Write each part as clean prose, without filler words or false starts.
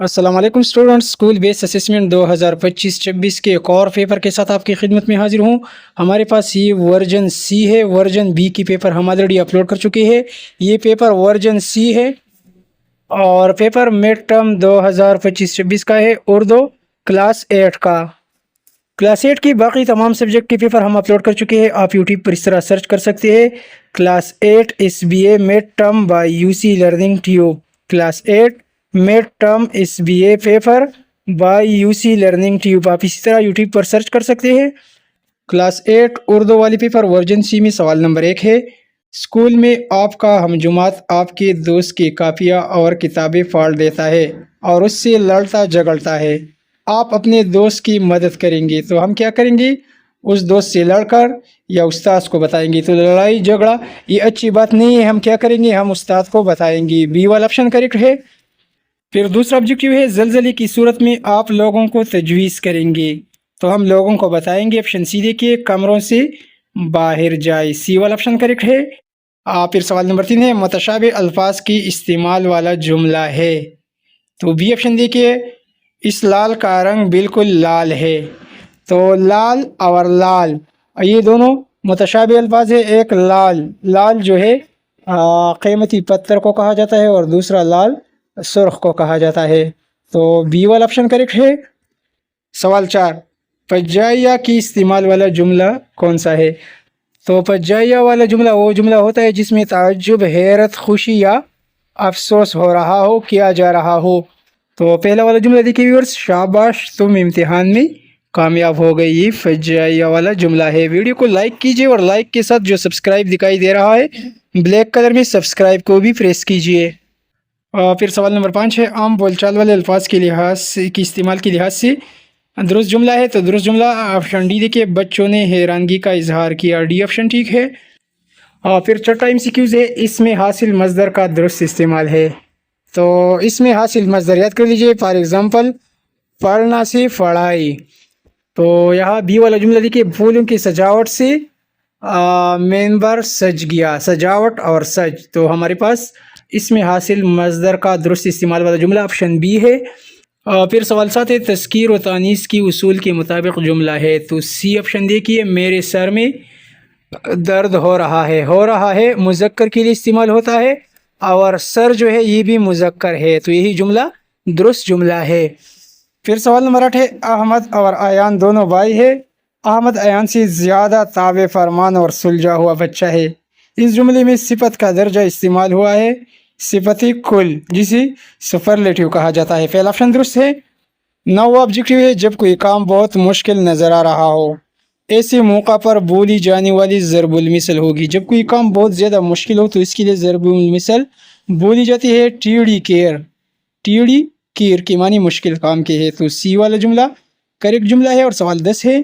السلام علیکم students, school بیس assessment 2025-26 کے ایک اور پیپر کے ساتھ آپ کی خدمت میں حاضر ہوں۔ ہمارے پاس یہ ورژن سی ہے، ورژن بی کی پیپر ہم آلریڈی اپلوڈ کر چکے ہیں۔ یہ پیپر ورژن سی ہے اور پیپر مڈ ٹرم 2025-26 کا ہے، اردو کلاس 8 کا۔ کلاس 8 کی باقی تمام سبجیکٹ کے پیپر ہم اپلوڈ کر چکے ہیں، آپ یوٹیوب پر اس طرح سرچ کر سکتے ہیں، class 8 S B A mid term by U C learning tube, class 8 mid term S B A paper by U C learning tube, آپ اسی طرح یوٹیوب پر سرچ کر سکتے ہیں۔ کلاس 8 اردو والی پیپر ورژن سی میں سوال نمبر 1 ہے، اسکول میں آپ کا ہم جماعت آپ کے دوست کی کاپیاں اور کتابیں پھاڑ دیتا ہے اور اس سے لڑتا جھگڑتا ہے، آپ اپنے دوست کی مدد کریں گے تو ہم کیا کریں گے؟ اس دوست سے لڑ کر یا استاد کو بتائیں گے۔ تو لڑائی جھگڑا یہ اچھی بات نہیں ہے، ہم کیا کریں گے؟ ہم استاد کو بتائیں گے، بی والا آپشن کریکٹ ہے۔ پھر دوسرا آبجیکٹیو ہے، زلزلے کی صورت میں آپ لوگوں کو تجویز کریں گے تو ہم لوگوں کو بتائیں گے، آپشن سی دیکھیے، کمروں سے باہر جائے، سی والا آپشن کریکٹ ہے۔ پھر سوال نمبر 3 ہے، متشابہ الفاظ کی استعمال والا جملہ ہے تو بی آپشن دیکھیے، اس لال کا رنگ بالکل لال ہے، تو لال اور لال یہ دونوں متشابہ الفاظ ہے۔ ایک لال جو ہے قیمتی پتھر کو کہا جاتا ہے اور دوسرا لال سرخ کو کہا جاتا ہے، تو بی والا آپشن کریکٹ ہے۔ سوال 4، پجائیہ کی استعمال والا جملہ کون سا ہے؟ تو پجائیہ والا جملہ وہ جملہ ہوتا ہے جس میں تعجب، حیرت، خوشی یا افسوس ہو رہا ہو، کیا جا رہا ہو۔ تو پہلا والا جملہ دیکھیے ویورز، شاباش تم امتحان میں کامیاب ہو گئی، یہ فجائیہ والا جملہ ہے۔ ویڈیو کو لائک کیجئے اور لائک کے ساتھ جو سبسکرائب دکھائی دے رہا ہے بلیک کلر میں، سبسکرائب کو بھی پریس کیجئے۔ پھر سوال نمبر 5 ہے، عام بول چال والے الفاظ کے لحاظ سے کی استعمال کے لحاظ سے درست جملہ ہے تو درست جملہ آپشن ڈی دیکھیے، بچوں نے حیرانگی کا اظہار کیا، ڈی آپشن ٹھیک ہے۔ پھر چوتھا MCQز ہے، اس میں حاصل مصدر کا درست استعمال ہے تو اس میں حاصل مصدر یاد کر لیجئے، فار ایگزامپل پڑھنا سے پڑھائی، تو یہاں بی والا جملہ دیکھیے، پھولوں کی سجاوٹ سے ممبر سج گیا، سجاوٹ اور سج، تو ہمارے پاس اس میں حاصل مصدر کا درست استعمال والا جملہ آپشن بی ہے۔ پھر سوال 7 ہے، تذکیر و تانیث کی اصول کے مطابق جملہ ہے تو سی آپشن دیکھیے، میرے سر میں درد ہو رہا ہے مذکر کے لیے استعمال ہوتا ہے اور سر جو ہے یہ بھی مذکر ہے، تو یہی جملہ درست جملہ ہے۔ پھر سوال نمبر 8 ہے، احمد اور ایان دونوں بھائی ہے، احمد ایان سے زیادہ تابع فرمان اور سلجھا ہوا بچہ ہے، اس جملے میں صفت کا درجہ استعمال ہوا ہے صفت کل، جسے سپرلیٹیو کہا جاتا ہے، پہلا آپشن درست ہے۔ نوواں آبجیکٹیو ہے، جب کوئی کام بہت مشکل نظر آ رہا ہو ایسے موقع پر بولی جانے والی ضرب المثل ہوگی، جب کوئی کام بہت زیادہ مشکل ہو تو اس کے لیے ضرب المثل بولی جاتی ہے ٹیڑھی کیر کے معنی مشکل کام کے ہے، تو سی والا جملہ کریکٹ جملہ ہے۔ اور سوال 10 ہے،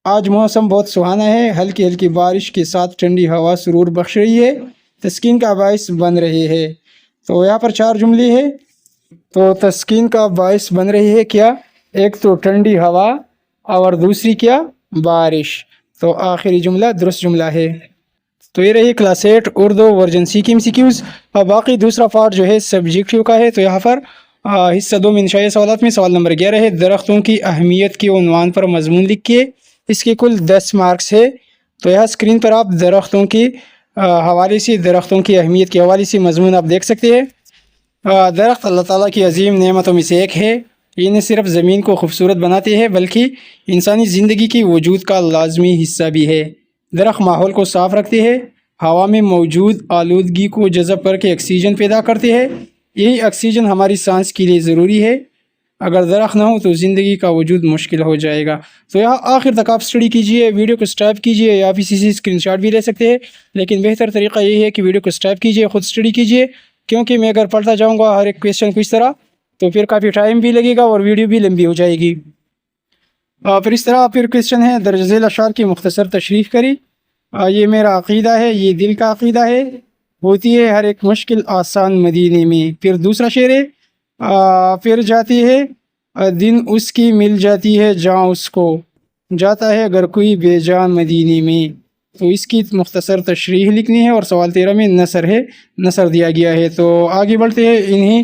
آج موسم بہت سہانا ہے، ہلکی ہلکی بارش کے ساتھ ٹھنڈی ہوا سرور بخش رہی ہے، تسکین کا باعث بن رہی ہے، تو یہاں پر 4 جملے ہیں، تو تسکین کا باعث بن رہی ہے کیا؟ ایک تو ٹھنڈی ہوا اور دوسری کیا؟ بارش، تو آخری جملہ درست جملہ ہے۔ تو یہ رہی کلاس 8 اردو ورژن سی کی MCQز۔ باقی دوسرا پارٹ جو ہے سبجیکٹیو کا ہے، تو یہاں پر حصہ 2 میں انشائی سوالات میں سوال نمبر 11 ہے، درختوں کی اہمیت کے عنوان پر مضمون لکھیے، اس کے کل 10 مارکس ہے، تو یہاں اسکرین پر آپ درختوں کی حوالے سے، درختوں کی اہمیت کے حوالے سے مضمون آپ دیکھ سکتے ہیں۔ درخت اللہ تعالیٰ کی عظیم نعمتوں میں سے ایک ہے، یہ نہ صرف زمین کو خوبصورت بناتے ہیں بلکہ انسانی زندگی کی وجود کا لازمی حصہ بھی ہے۔ درخت ماحول کو صاف رکھتے ہیں، ہوا میں موجود آلودگی کو جذب کر کے آکسیجن پیدا کرتے ہیں، یہی آکسیجن ہماری سانس کے لیے ضروری ہے، اگر درخت نہ ہو تو زندگی کا وجود مشکل ہو جائے گا۔ تو یہاں آخر تک آپ اسٹڈی کیجئے، ویڈیو کو اسٹاپ کیجئے یا آپ اسی سے اسکرین شاٹ بھی لے سکتے ہیں، لیکن بہتر طریقہ یہی ہے کہ ویڈیو کو اسٹاپ کیجئے، خود اسٹڈی کیجئے، کیونکہ میں اگر پڑھتا جاؤں گا ہر ایک کویسچن کو اس طرح تو پھر کافی ٹائم بھی لگے گا اور ویڈیو بھی لمبی ہو جائے گی۔ پھر اس طرح پھر کویسچن ہے، درج ذیل اشعار کی مختصر تشریح کری، یہ میرا عقیدہ ہے، یہ دل کا عقیدہ ہے، ہوتی ہے ہر ایک مشکل آسان مدینے میں۔ پھر دوسرا شعر ہے، پھر جاتی ہے دن اس کی مل جاتی ہے جاں اس کو، جاتا ہے اگر کوئی بے جان مدینے میں، تو اس کی مختصر تشریح لکھنی ہے۔ اور سوال 13 میں نثر ہے، نثر دیا گیا ہے، تو آگے بڑھتے ہیں، انہیں